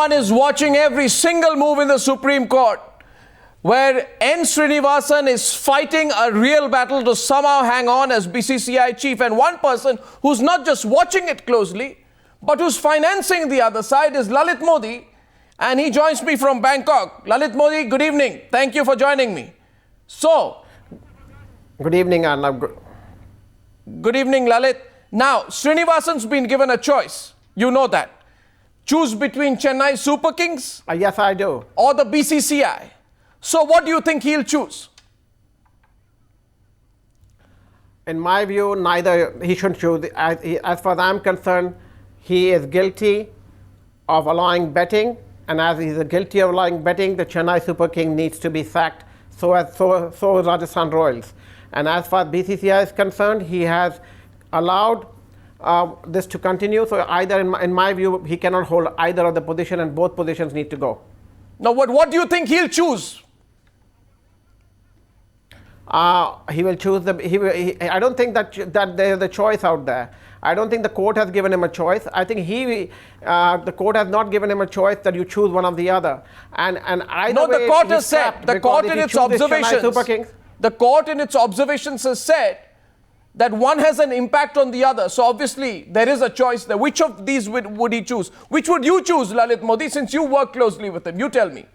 Everyone is watching every single move in the Supreme Court, where N. Srinivasan is fighting a real battle to somehow hang on as BCCI chief. And one person who's not just watching it closely, but who's financing the other side is Lalit Modi. And he joins me from Bangkok. Lalit Modi, good evening. Thank you for joining me. So, good evening, Arnab. Good evening, Lalit. Now, Srinivasan's been given a choice. You know that. Choose between Chennai Super Kings. Yes, I do. Or the BCCI. So what do you think he'll choose? In my view, neither he should choose. As far as I'm concerned, he is guilty of allowing betting. And as he's guilty of allowing betting, the Chennai Super King needs to be sacked. So is Rajasthan Royals. And as far as BCCI is concerned, he has allowed this to continue. So either, in my view, he cannot hold either of the position, and both positions need to go. Now, what do you think he'll choose? He will choose I don't think that there is a choice out there. I don't think the court has given him a choice. I think the court has not given him a choice that you choose one or the other. And either no, way, the court has said. The court in its observations. The court in its observations has said that one has an impact on the other. So obviously there is a choice there. Which of these would he choose? Which would you choose, Lalit Modi, since you work closely with him? You tell me.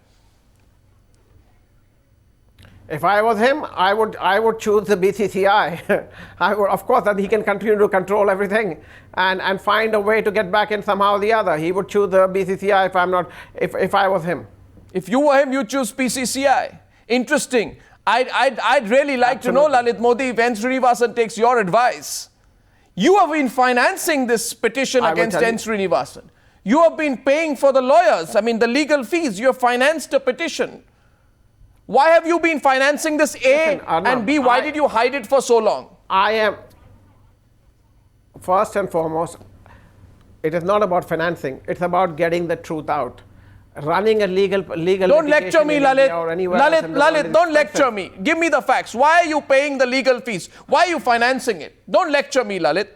If I was him, I would choose the BCCI. I would, of course, that he can continue to control everything and find a way to get back in somehow or the other. He would choose the BCCI if I was him. If you were him, you'd choose BCCI. Interesting. I'd really like to know, Lalit Modi, if N. Srinivasan takes your advice. You have been financing this petition against N. Srinivasan. You have been paying for the lawyers, the legal fees. You have financed a petition. Why have you been financing this, A? And B, why did you hide it for so long? I am, first and foremost, it is not about financing. It's about getting the truth out. Running a legal don't lecture me, Lalit. Lalit, don't lecture me. Give me the facts. Why are you paying the legal fees? Why are you financing it? Don't lecture me, Lalit.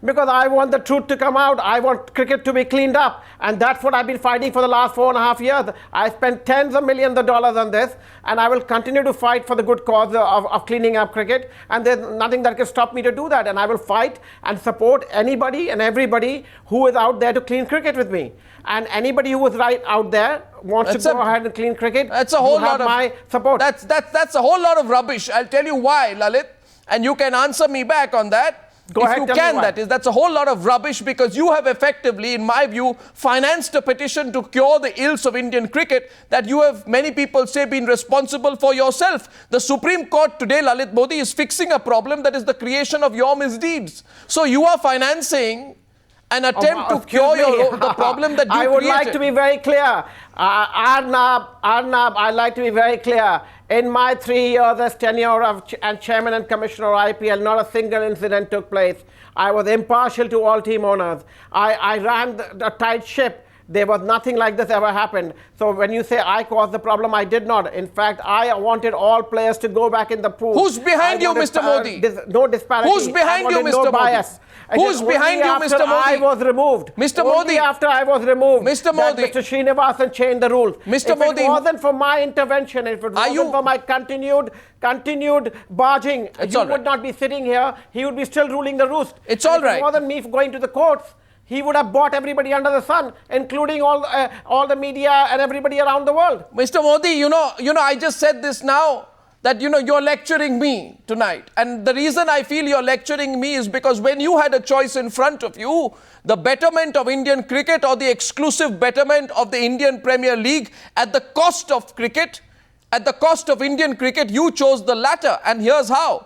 Because I want the truth to come out. I want cricket to be cleaned up. And that's what I've been fighting for the last 4.5 years. I spent tens of millions of dollars on this. And I will continue to fight for the good cause of cleaning up cricket. And there's nothing that can stop me to do that. And I will fight and support anybody and everybody who is out there to clean cricket with me. And anybody who is right out there wants to go ahead and clean cricket. That's a whole lot of my support. That's a whole lot of rubbish. I'll tell you why, Lalit. And you can answer me back on that. Go ahead, if you can, that's a whole lot of rubbish, because you have effectively, in my view, financed a petition to cure the ills of Indian cricket that you have, many people say, been responsible for yourself. The Supreme Court today, Lalit Modi, is fixing a problem that is the creation of your misdeeds. So you are financing an attempt to cure the problem that you created. I would like to be very clear. Arnab, I'd like to be very clear. In my 3 years as tenure and chairman and commissioner of IPL, not a single incident took place. I was impartial to all team owners. I ran the tight ship. There was nothing like this ever happened. So when you say I caused the problem, I did not. In fact, I wanted all players to go back in the pool. Who's behind you, Mr. Modi? No disparity. Who's behind you, Mr. Modi? Who's behind you, Mr. Modi? I was removed. Mr. Modi. After I was removed. Mr. Modi. Mr. Srinivasan changed the rules. Mr. Modi. If it wasn't for my intervention, if it wasn't for my continued barging, you would not be sitting here. He would be still ruling the roost. It's all right. If it wasn't me going to the courts, he would have bought everybody under the sun, including all the media and everybody around the world. Mr. Modi, you know, I just said this now, that, you're lecturing me tonight. And the reason I feel you're lecturing me is because when you had a choice in front of you, the betterment of Indian cricket or the exclusive betterment of the Indian Premier League at the cost of cricket, at the cost of Indian cricket, you chose the latter. And here's how.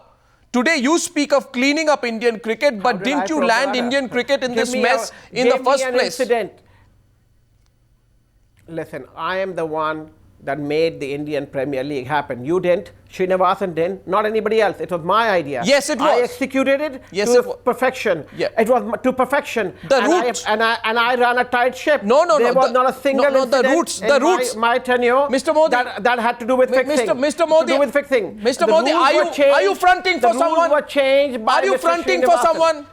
Today you speak of cleaning up Indian cricket, but didn't you land Indian cricket in this mess in the first place? Listen, I am the one that made the Indian Premier League happen. You didn't. Srinivasan didn't. Not anybody else. It was my idea. Yes, it was. I executed it to perfection. Yeah. It was to perfection. The roots. And I ran a tight ship. No. There was not a single incident the roots. My tenure. Mr. Modi. That had to do with fixing. Mr. Modi. To do with fixing. Mr. Modi, are you fronting for someone? The rules were changed by Are you fronting for someone?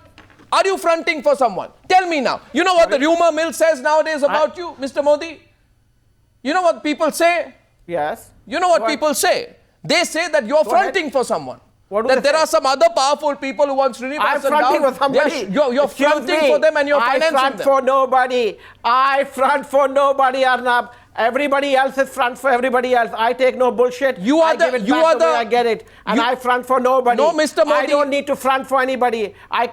Are you fronting for someone? Tell me now. You know what the rumor mill says nowadays about you, Mr. Modi? You know what people say? Yes. You know what people say? They say that you're fronting for someone. That there are some other powerful people who want Srinivasan I'm fronting down. for somebody. You're fronting for them and you're financing them. I front for nobody. I front for nobody, Arnab. Everybody else is front for everybody else. I take no bullshit. I get it. And I front for nobody. No, Mr. Modi. I don't need to front for anybody. I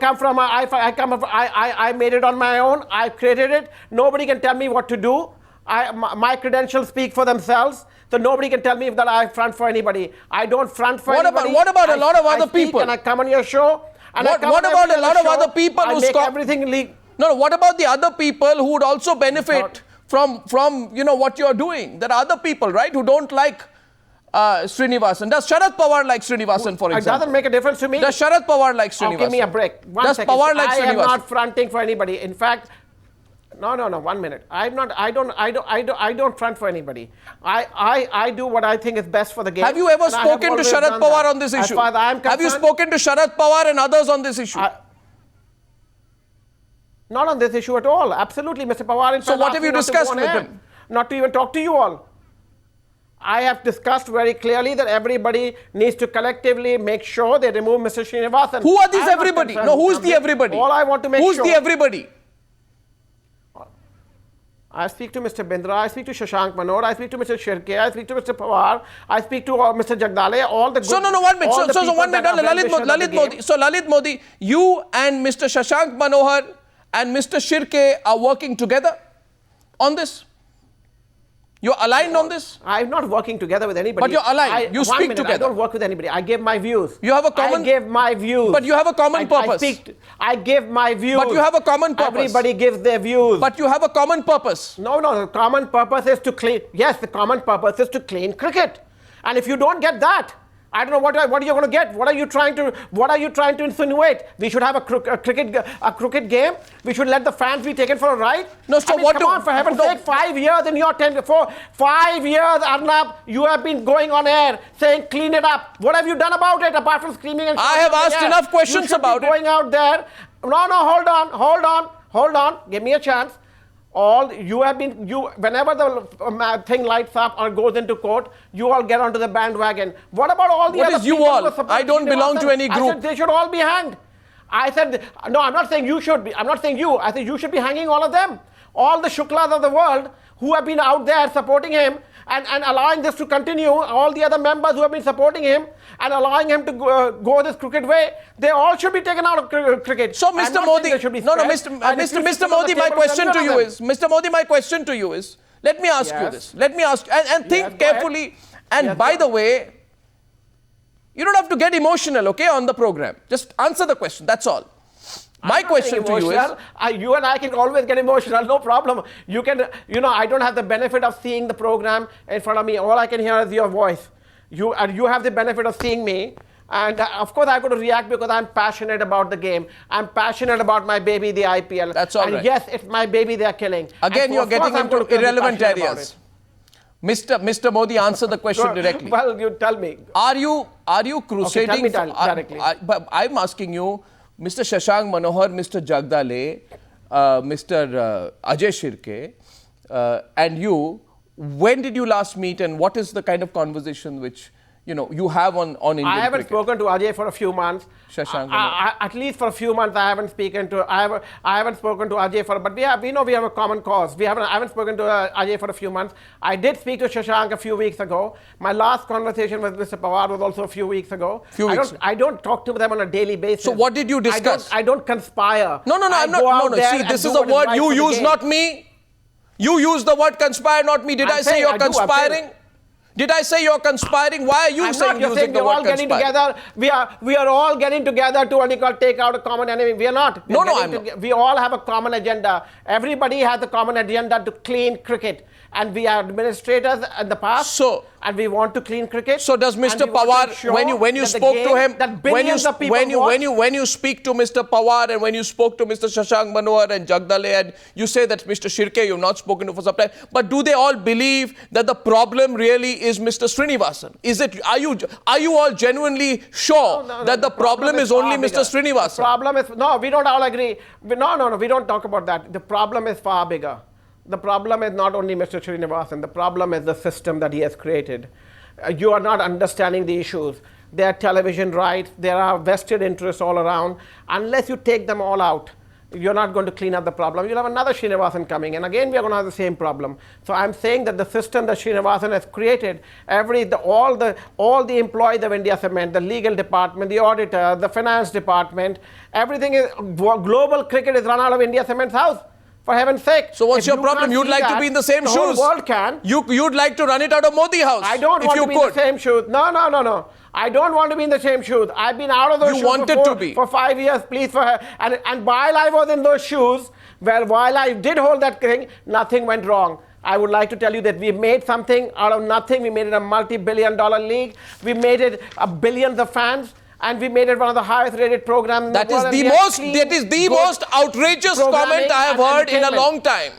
made it on my own. I created it. Nobody can tell me what to do. My credentials speak for themselves. So nobody can tell me that I front for anybody. I don't front for anybody. What about a lot of other people? And I come on your show. And what about a lot of other people who make everything legal? No, what about the other people who would also benefit from what you're doing? There are other people, right, who don't like Srinivasan. Does Sharad Pawar like Srinivasan, for example? It doesn't make a difference to me. Does Sharad Pawar like Srinivasan? Give me a break. Does Pawar like Srinivasan? I am not fronting for anybody. In fact, no, 1 minute. I don't front for anybody. I do what I think is best for the game. Have you ever spoken to Sharad Pawar on this issue? As far as I am concerned, have you spoken to Sharad Pawar and others on this issue? Not on this issue at all. Absolutely, Mr. Pawar. So what have you discussed with him? Not to even talk to you all. I have discussed very clearly that everybody needs to collectively make sure they remove Mr. Srinivasan. Who are these everybody? No, who's the everybody? All I want to make sure. Who's the everybody? I speak to Mr. Bindra, I speak to Shashank Manor, I speak to Mr. Shirke, I speak to Mr. Pawar, I speak to Mr. Jagdale, all the good... So, 1 minute. So 1 minute, Lalit Modi. So, Lalit Modi, you and Mr. Shashank Manohar and Mr. Shirke are working together on this? You're aligned on this? I'm not working together with anybody. But you're aligned. You speak together. I don't work with anybody. I give my views. You have a common... I give my views. But you have a common purpose. I give my views. But you have a common purpose. Everybody gives their views. But you have a common purpose. No. The common purpose is to clean... Yes, the common purpose is to clean cricket. And if you don't get that, I don't know what are you going to get. What are you trying to insinuate? We should have a cricket game. We should let the fans be taken for a ride. No, so come on, for heaven's sake, 5 years in your 5 years, Arnab, you have been going on air saying clean it up. What have you done about it apart from screaming and I have asked enough questions about it. Going out there. No, hold on. Give me a chance. Whenever the thing lights up or goes into court, you all get onto the bandwagon. What about all the other people? What is you all? I don't belong to any group. I said they should all be hanged. I said, no, I'm not saying you should be. I'm not saying you. I said you should be hanging all of them. All the Shuklas of the world who have been out there supporting him and allowing this to continue, all the other members who have been supporting him and allowing him to go this crooked way, they all should be taken out of cricket. So, Mr. Modi, Mr. Modi, my question to you is, let me ask you this. Let me ask, and think carefully. And by the way, you don't have to get emotional, okay, on the program. Just answer the question, that's all. My question to you is... You and I can always get emotional, no problem. You can, I don't have the benefit of seeing the program in front of me. All I can hear is your voice. You have the benefit of seeing me. And of course, I've got to react because I'm passionate about the game. I'm passionate about my baby, the IPL. That's all right. And yes, it's my baby they're killing. Again, you're getting into irrelevant areas. Mr. Modi, answer the question directly. Well, you tell me. Are you crusading? Okay, tell me directly. I'm asking you, Mr. Shashank Manohar, Mr. Jagdale, Mr. Ajay Shirke, and you, when did you last meet and what is the kind of conversation which you have on Indian I haven't cricket? spoken to Ajay for a few months. Shashank at least for a few months I haven't spoken to Ajay but we have a common cause. I haven't spoken to Ajay for a few months. I did speak to Shashank a few weeks ago. My last conversation with Mr. Pawar was also a few weeks ago. I don't talk to them on a daily basis. So what did you discuss? I don't conspire. No, I'm not. See, this is a word you use, not me. You use the word conspire, not me. Did I say you're conspiring? Did I say you're conspiring? Why are you saying using the word conspire? We are all getting together to take out a common enemy. We are not. I'm not. We all have a common agenda. Everybody has a common agenda to clean cricket. And we are administrators in the past. and we want to clean cricket. So does Mr. Pawar, when you spoke to him, when you speak to Mr. Pawar and when you spoke to Mr. Shashank Manohar and Jagdale, and you say that Mr. Shirke you've not spoken to for some time, but do they all believe that the problem really is Mr. Srinivasan? Are you all genuinely sure that the problem is only Mr. Srinivasan? The problem is, no, we don't all agree. We don't talk about that. The problem is far bigger. The problem is not only Mr. Srinivasan, the problem is the system that he has created. You are not understanding the issues. There are television rights, there are vested interests all around. Unless you take them all out, you're not going to clean up the problem. You'll have another Srinivasan coming, and again we are going to have the same problem. So I'm saying that the system that Srinivasan has created, all the employees of India Cement, the legal department, the auditor, the finance department, everything is global cricket is run out of India Cement's house. For heaven's sake. So what's your problem? You'd like to be in the same shoes. The whole world can. You'd like to run it out of Modi house. I don't want to be in the same shoes. No. I don't want to be in the same shoes. I've been out of those shoes for 5 years, please. And while I was in those shoes, while I did hold that thing, nothing went wrong. I would like to tell you that we made something out of nothing. We made it a multi-billion-dollar league. We made it billions of fans. And we made it one of the highest rated programs in the world. That is the most outrageous comment I have heard in a long time.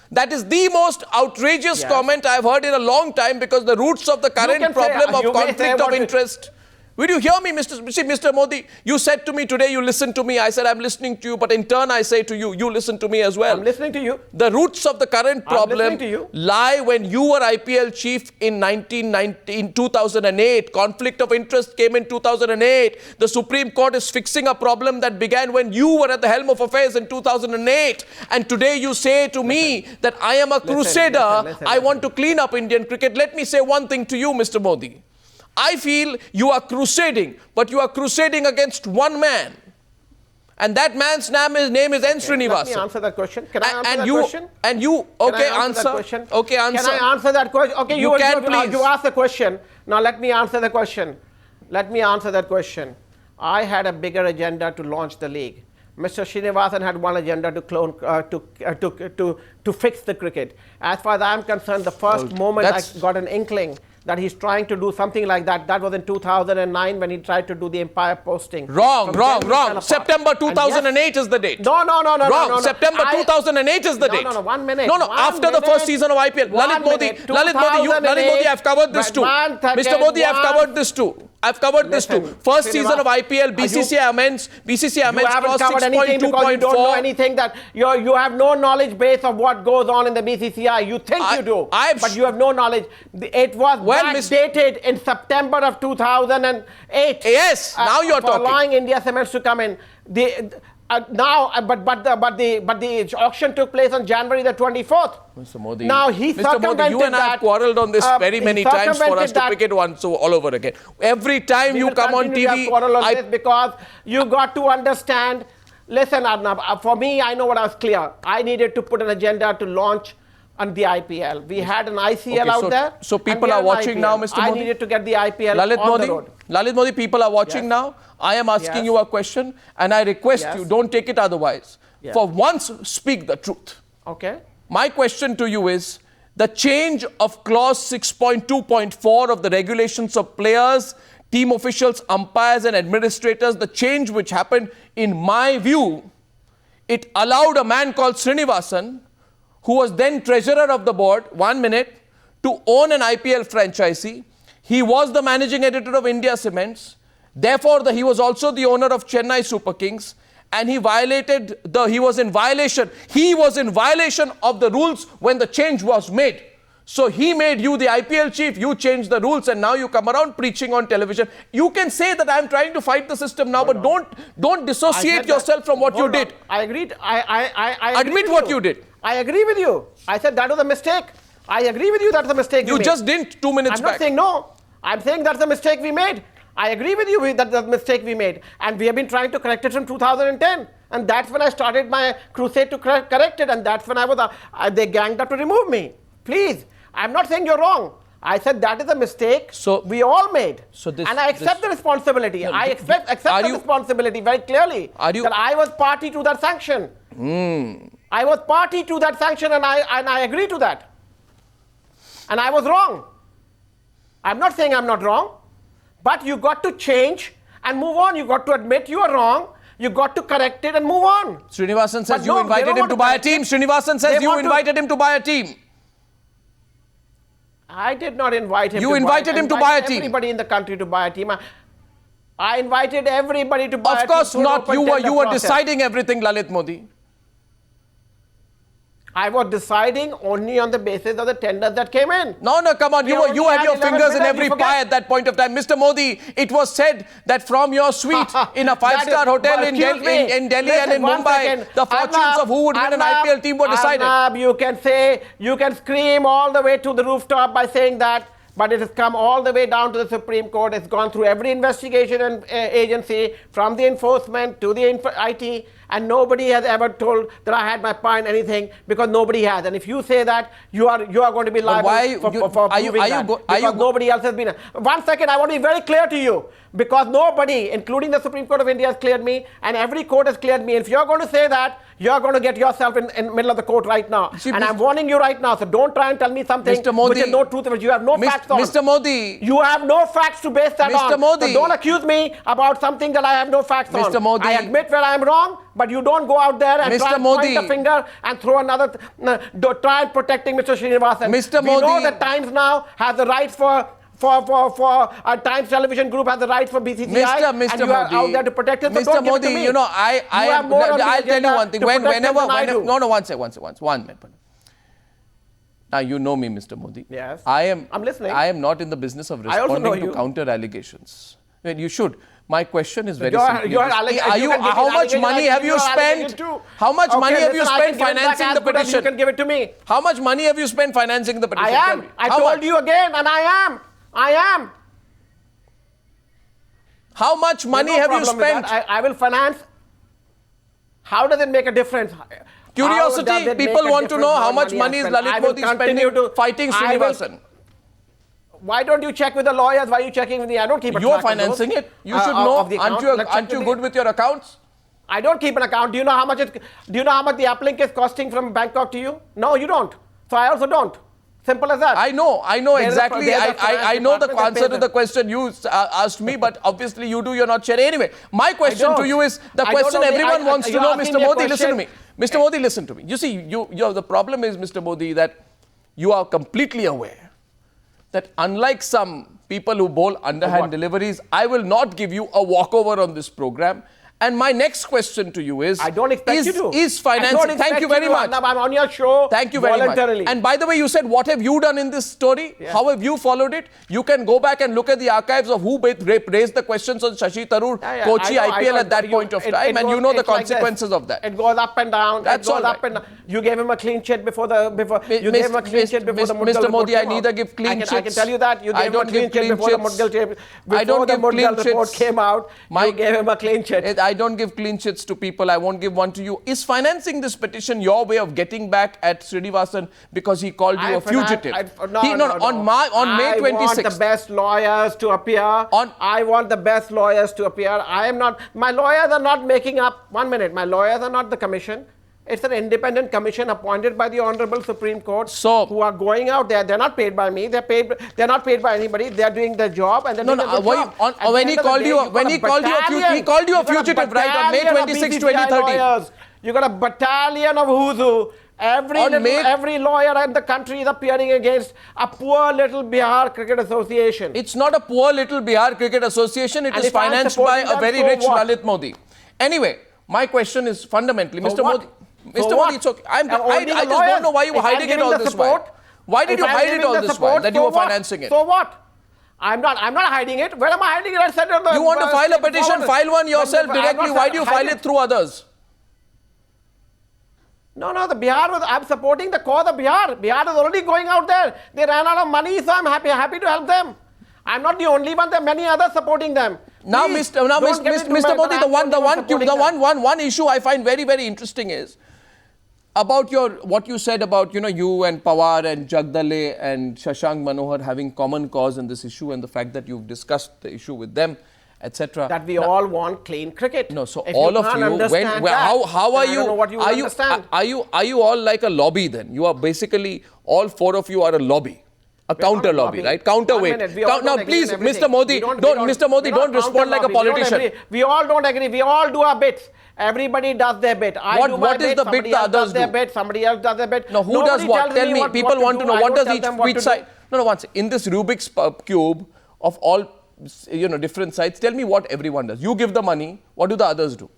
That is the most outrageous comment I have heard in a long time, because the roots of the current problem of conflict of interest. Will you hear me, Mr. Modi? You said to me today, you listened to me. I said, I'm listening to you. But in turn, I say to you, you listen to me as well. I'm listening to you. The roots of the current problem lie when you were IPL chief in 2008. Conflict of interest came in 2008. The Supreme Court is fixing a problem that began when you were at the helm of affairs in 2008. And today you say to me that I am a crusader. I want to clean up Indian cricket. Let me say one thing to you, Mr. Modi. I feel you are crusading, but you are crusading against one man. And that man's name is N. Srinivasan. Let me answer that question. Can I answer that question? Okay, answer. Okay, answer. Can I answer that question? Okay, you asked the question. Now let me answer the question. I had a bigger agenda to launch the league. Mr. Srinivasan had one agenda to fix the cricket. As far as I'm concerned, the first moment I got an inkling that he's trying to do something like that, that was in 2009 when he tried to do the Empire posting. Wrong. September 2008 is the date. No. Wrong. September 2008 is the date. No, 1 minute. No, after the first season of IPL. Lalit Modi, I've covered this too. Mr. Modi, I've covered this too. First season of IPL, BCCI amends clause 6.2.4. You don't know anything, that you have no knowledge base of what goes on in the BCCI. You think you do, but you have no knowledge. It was dated in September of 2008. Yes, now you're talking. Allowing India Cements to come in. The auction took place on January the 24th. Mr. Modi, now he Mr. Modi, you and I have quarrelled on this very many times for us to pick it once all over again. Every time you come on TV, because you got to understand. Listen, Arnab, for me, I know what I was clear. I needed to put an agenda to launch on the IPL. We had an ICL out there. So people are watching now, Mr. Modi. I needed to get the IPL on the road. Lalit Modi, people are watching now. I am asking you a question, and I request you, don't take it otherwise. For once, speak the truth. Okay. My question to you is, the change of clause 6.2.4 of the regulations of players, team officials, umpires and administrators, the change which happened, in my view, it allowed a man called Srinivasan, who was then treasurer of the board, 1 minute, to own an IPL franchisee. He was the managing editor of India Cements. Therefore, he was also the owner of Chennai Super Kings. And he was in violation of the rules when the change was made. So he made you the IPL chief, you changed the rules, and now you come around preaching on television. You can say that I'm trying to fight the system now, but don't dissociate yourself from what you did. I agreed. Admit what you did. I agree with you. I said that was a mistake. I agree with you, that's a mistake you just didn't 2 minutes back. I'm not saying no. I'm saying that's a mistake we made. I agree with you that the mistake we made. And we have been trying to correct it from 2010. And that's when I started my crusade to correct it. And that's when they ganged up to remove me. Please, I'm not saying you're wrong. I said that is a mistake we all made. And I accept the responsibility. I accept the responsibility very clearly. That I was party to that sanction. I was party to that sanction, and I agree to that. And I was wrong. I'm not saying I'm not wrong, but you got to change and move on. You got to admit you are wrong. You got to correct it and move on. Srinivasan says you invited him to buy a team. Srinivasan says you invited him to buy a team. I did not invite him. You invited him to buy a team. Everybody in the country to buy a team. I invited everybody to buy a team. Of course not. You were deciding everything, Lalit Modi. I was deciding only on the basis of the tenders that came in. No, come on. You had your fingers in every pie at that point of time. Mr. Modi, it was said that from your suite in a five-star hotel in Delhi and in Mumbai, the fortunes of who would win an IPL team were decided. You can say, you can scream all the way to the rooftop by saying that, but it has come all the way down to the Supreme Court. It's gone through every investigation and agency, from the enforcement to the IT, and nobody has ever told that I had my pie in anything, because nobody has. And if you say that, you are going to be liable for proving that, because nobody else has been. 1 second, I want to be very clear to you, because nobody, including the Supreme Court of India, has cleared me, and every court has cleared me. If you're going to say that, you're going to get yourself in the middle of the court right now. And I'm warning you right now, so don't try and tell me something which is no truth, which you have no facts on. Mr. Modi. You have no facts to base that on. Mr. Modi. So don't accuse me about something that I have no facts on. Mr. Modi. I admit where I'm wrong, but you don't go out there and try and point the finger and throw another, try and protecting Mr. Srinivasan. Mr. Modi. We know that Times now has the rights for Times Television Group has the rights for BCCI, Mr. and you are Modi, out there to protect it. So Mr. Modi, you know, I'll tell you one thing. One minute. Now, you know me, Mr. Modi. Yes. I'm listening. I am not in the business of responding to counter allegations. I mean, you should. My question is very simple. How much money have you spent? How much money have you spent financing the petition? You can give it to me. How much money have you spent financing the petition? I am. I told you again, and I am. How much money have you spent? I will finance. How does it make a difference? Curiosity. People want to know how much money is Lalit Modi spending fighting Srinivasan. Why don't you check with the lawyers? Why are you checking with me? I don't keep a track. You are financing it. You should know. Aren't you good with your accounts? I don't keep an account. Do you know how much the uplink is costing from Bangkok to you? No, you don't. So I also don't. Simple as that. I know exactly. I know the answer to the question you asked me, but obviously you do. You're not sharing. Anyway, my question to you is the question everyone wants to know. Mr. Modi, listen to me. Mr. Modi, listen to me. You see, the problem is, Mr. Modi, that you are completely aware that unlike some people who bowl underhand deliveries, I will not give you a walkover on this program. And my next question to you is, I don't expect you to. Is financing? Thank you very much. I'm on your show. Thank you very much. And by the way, you said, what have you done in this story? Yeah. How have you followed it? You can go back and look at the archives of who raised the questions on Shashi Tharoor, Kochi IPL at that point of time, and you know the consequences of that. It goes up and down. That's all right. Up and down. You gave him a clean sheet before the Mr. Modi, I neither give clean sheets. I can tell you that. You gave him a clean sheet before the Mudgal report came out. You gave him a clean sheet. I don't give clean sheets to people. I won't give one to you. Is financing this petition your way of getting back at Srinivasan because he called you a fugitive? On May 26th. I want the best lawyers to appear. I want the best lawyers to appear. My lawyers are not making up. 1 minute. My lawyers are not the commission. It's an independent commission appointed by the Honorable Supreme Court, who are going out there. They're not paid by me. They're not paid by anybody. They're doing their job. And when he called you a fugitive, right, on May 26, 2013. You got a battalion of who's who. Every lawyer in the country is appearing against a poor little Bihar Cricket Association. It's not a poor little Bihar Cricket Association. It is financed by a very rich Lalit Modi. Anyway, my question is fundamentally, Mr. Modi. Mr. Modi, it's okay. I just don't know why you were hiding it all this while. Why did you hide it all this while that you were financing it? So what? I'm not hiding it. Where am I hiding it? I said you want to file a petition, file one yourself directly. Why do you file it through others? No, the Bihar I'm supporting the cause of Bihar. Bihar is already going out there. They ran out of money, so I'm happy to help them. I'm not the only one. There are many others supporting them. Now, Mr. Modi, the one issue I find very, very interesting is about what you said about you and Pawar and Jagdale and Shashank Manohar having common cause in this issue, and the fact that you've discussed the issue with them, etc. That we all want clean cricket. No, so all of you, how are you? I don't know what you understand. Are you all like a lobby then? You are basically, all four of you are a lobby. A counter lobby, right? Counterweight. Now, please, Mr. Modi, don't respond like a politician. We all don't agree. We all do our bits. Everybody does their bit. What is the bit the others do? Somebody else does their bit. No, who does what? Tell me. People want to know what does each side. No, one second. In this Rubik's cube of all, different sides, tell me what everyone does. You give the money. What do the others do?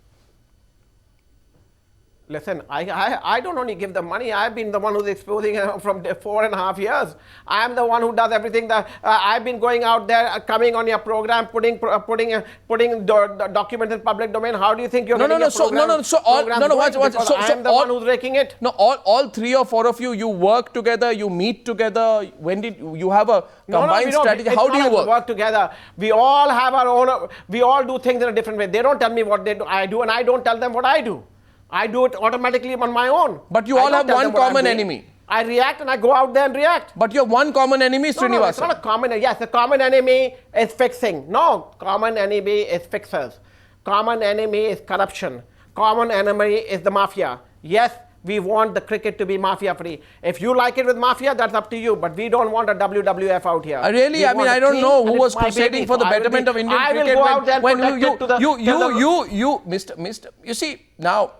Listen, I don't only give the money. I've been the one who's exposing from 4.5 years. I'm the one who does everything. I've been going out there, coming on your program, putting the documents in public domain. How do you think you're getting your program? I'm the one who's raking it. No, all 3 or 4 of you, you work together, you meet together. When did you have a combined strategy? How do you work together? We all have our own. We all do things in a different way. They don't tell me what I do, and I don't tell them what I do. I do it automatically on my own. But you all have one common enemy. I react and I go out there and react. But you have one common enemy, Srinivasan. No, it's not a common enemy. Yes, the common enemy is fixing. No, common enemy is fixers. Common enemy is corruption. Common enemy is the mafia. Yes, we want the cricket to be mafia free. If you like it with mafia, that's up to you. But we don't want a WWF out here. Really? I mean, I don't know who was crusading for the betterment of Indian cricket. I will go out there and protect you see, now,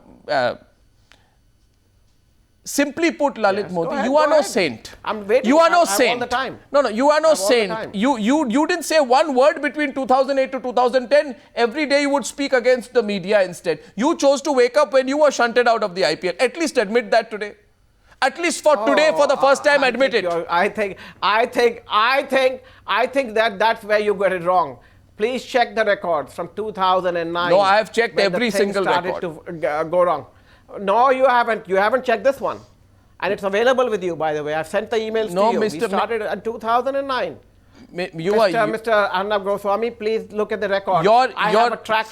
simply put, Lalit Modi, you are no saint. I'm waiting. You are no saint. All the time. No, you are no saint. You didn't say one word between 2008 to 2010. Every day you would speak against the media instead. You chose to wake up when you were shunted out of the IPL. At least admit that today. At least for today, for the first time, admit it. I think that's where you got it wrong. Please check the records from 2009. No, I have checked every single record. Started to go wrong. No, you haven't. You haven't checked this one. And it's available with you, by the way. I've sent the emails to you. We started in 2009. Mr. Arnab Goswami, please look at the record. I have a track.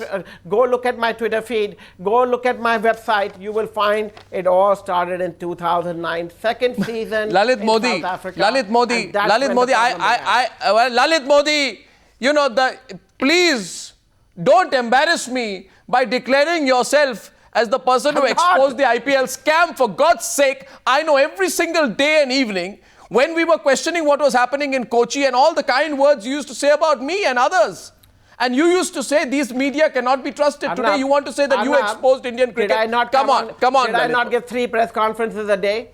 Go look at my Twitter feed. Go look at my website. You will find it all started in 2009. Second season Lalit in Modi, South Africa. Lalit Modi, Lalit Modi, please don't embarrass me by declaring yourself as the person who exposed the IPL scam. For God's sake, I know every single day and evening when we were questioning what was happening in Kochi and all the kind words you used to say about me and others. And you used to say these media cannot be trusted. Arnab, today you want to say that you exposed Indian cricket. Did I not come on. Did I not give 3 press conferences a day?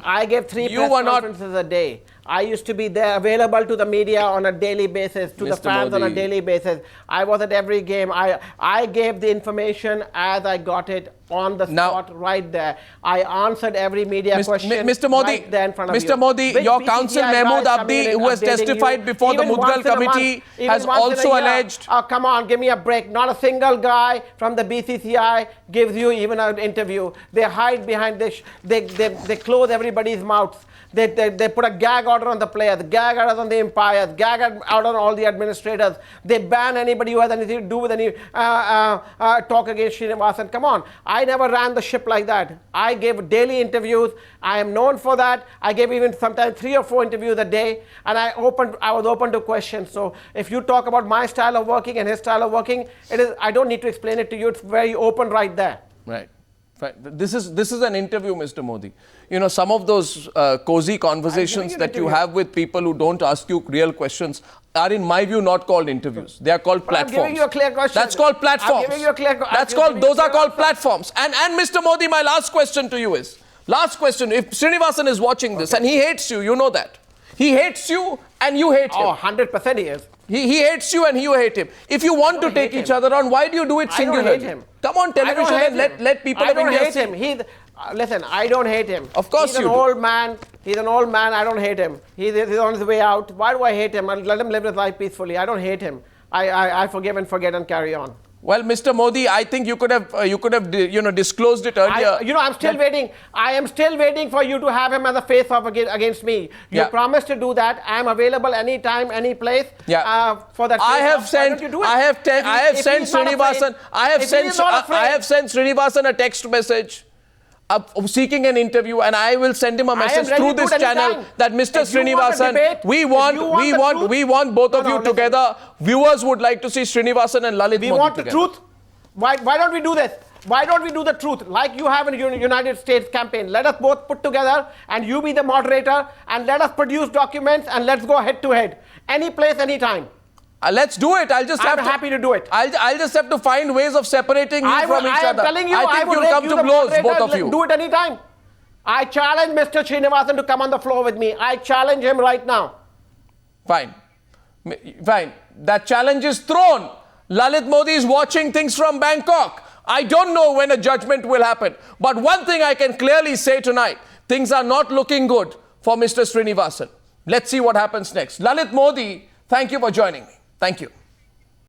I gave 3 press conferences a day. I used to be there available to the media on a daily basis, to the fans on a daily basis. I was at every game. I gave the information as I got it on the spot right there. I answered every media question Mr. Modi, right there in front of you. Mr. Modi, your counsel Mahmood Abdi, who has testified before the Mudgal Committee, has also alleged... come on, give me a break. Not a single guy from the BCCI gives you even an interview. They hide behind this. They close everybody's mouths. They put a gag order on the players, gag orders on the umpires, gag order on all the administrators. They ban anybody who has anything to do with any talk against Srinivasan. Come on, I never ran the ship like that. I gave daily interviews. I am known for that. I gave even sometimes 3 or 4 interviews a day, and I was open to questions. So if you talk about my style of working and his style of working, I don't need to explain it to you. It's very open right there. Right. This is an interview, Mr. Modi. Some of those cozy conversations that you have with people who don't ask you real questions are, in my view, not called interviews. They are called platforms. I'm giving you a clear question. That's called platforms. I'm giving you a clear question. Those are called platforms. And Mr. Modi, my last question to you is, if Srinivasan is watching this and he hates you, you know that. He hates you and you hate him. Oh, 100% he is. He hates you and you hate him. If you want to take each other on, why do you do it single-handedly? I don't hate him. Come on television and let people of India see. I don't hate him. Listen, I don't hate him. Of course you do. He's an old man. He's an old man. I don't hate him. He's on his way out. Why do I hate him? I'll let him live his life peacefully. I don't hate him. I forgive and forget and carry on. Well, Mr. Modi, I think you could have disclosed it earlier. I'm still waiting. I am still waiting for you to have him as a face-off against me. You promised to do that. I am available anytime, any place. For that. I have sent Srinivasan a text message seeking an interview, and I will send him a message through this channel that Mr. Srinivasan, we want both of you together. Viewers would like to see Srinivasan and Lalit Modi together. We want the truth. Why don't we do this? Why don't we do the truth like you have in the United States campaign? Let us both put together and you be the moderator and let us produce documents and let's go head to head. Any place, any time. Let's do it. I'm happy to do it. I'll just have to find ways of separating you from each other. I am telling you, I think you'll come to blows, both of you. Do it any time. I challenge Mr. Srinivasan to come on the floor with me. I challenge him right now. Fine. Fine. That challenge is thrown. Lalit Modi is watching things from Bangkok. I don't know when a judgment will happen. But one thing I can clearly say tonight, things are not looking good for Mr. Srinivasan. Let's see what happens next. Lalit Modi, thank you for joining me. Thank you.